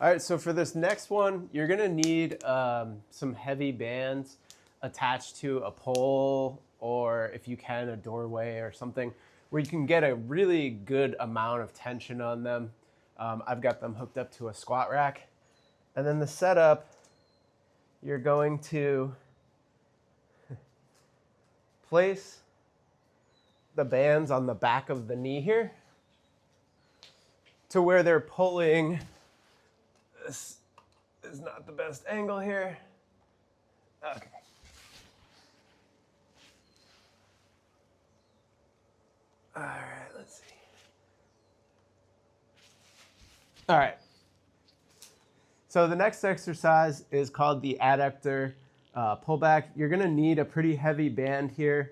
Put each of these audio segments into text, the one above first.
All right, so for this next one, you're gonna need some heavy bands attached to a pole, or if you can, a doorway or something, where you can get a really good amount of tension on them. I've got them hooked up to a squat rack. And then the setup, you're going to place the bands on the back of the knee here to where they're pulling. This is not the best angle here. Okay. All right, let's see. All right. So the next exercise is called the adductor pullback. You're gonna need a pretty heavy band here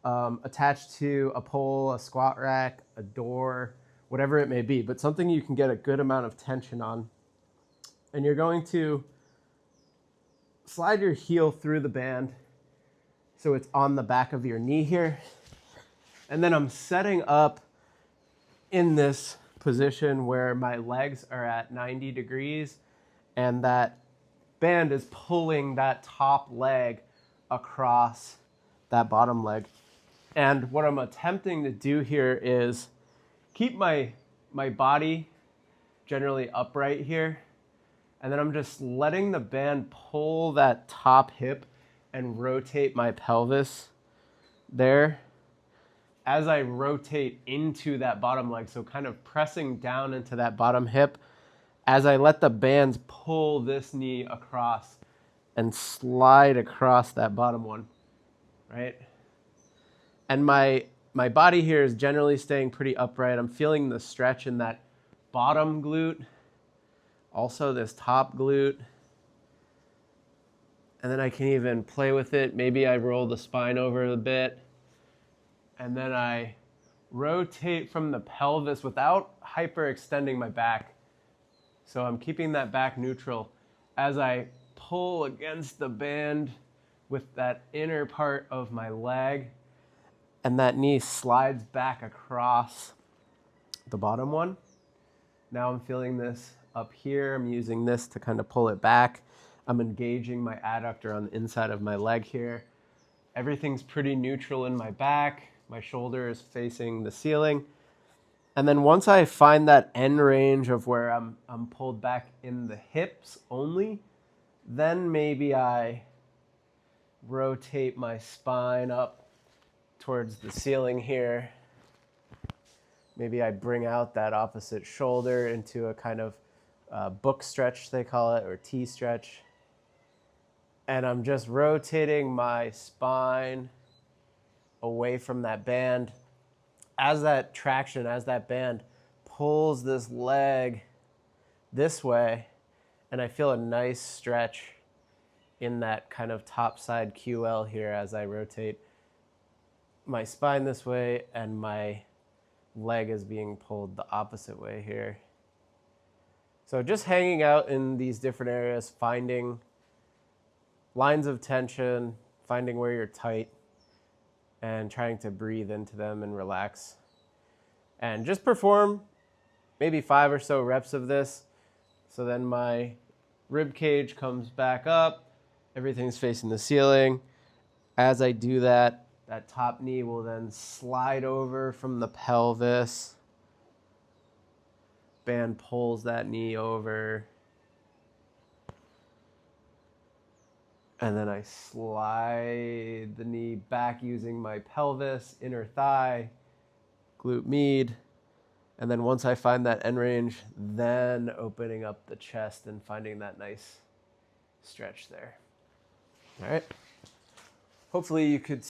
attached to a pole, a squat rack, a door, whatever it may be, but something you can get a good amount of tension on. And you're going to slide your heel through the band so it's on the back of your knee here. And then I'm setting up in this position where my legs are at 90 degrees and that band is pulling that top leg across that bottom leg. And what I'm attempting to do here is keep my body generally upright here. And then I'm just letting the band pull that top hip and rotate my pelvis there as I rotate into that bottom leg. So kind of pressing down into that bottom hip as I let the bands pull this knee across and slide across that bottom one, right? And my body here is generally staying pretty upright. I'm feeling the stretch in that bottom glute, also this top glute. And then I can even play with it. Maybe I roll the spine over a bit. And then I rotate from the pelvis without hyperextending my back. So I'm keeping that back neutral as I pull against the band with that inner part of my leg. And that knee slides back across the bottom one. Now I'm feeling this up here. I'm using this to kind of pull it back. I'm engaging my adductor on the inside of my leg here. Everything's pretty neutral in my back. My shoulder is facing the ceiling. And then once I find that end range of where I'm pulled back in the hips only, then maybe I rotate my spine up towards the ceiling here. Maybe I bring out that opposite shoulder into a kind of book stretch, they call it, or T stretch. And I'm just rotating my spine away from that band as that traction, as that band pulls this leg this way, and I feel a nice stretch in that kind of top side QL here as I rotate my spine this way and my leg is being pulled the opposite way here. So just hanging out in these different areas, finding lines of tension, finding where you're tight, and trying to breathe into them and relax. And just perform maybe 5 or so reps of this. So then my rib cage comes back up, everything's facing the ceiling. As I do that, that top knee will then slide over from the pelvis. Band pulls that knee over. And then I slide the knee back using my pelvis, inner thigh, glute med. And then once I find that end range, then opening up the chest and finding that nice stretch there. All right. Hopefully you could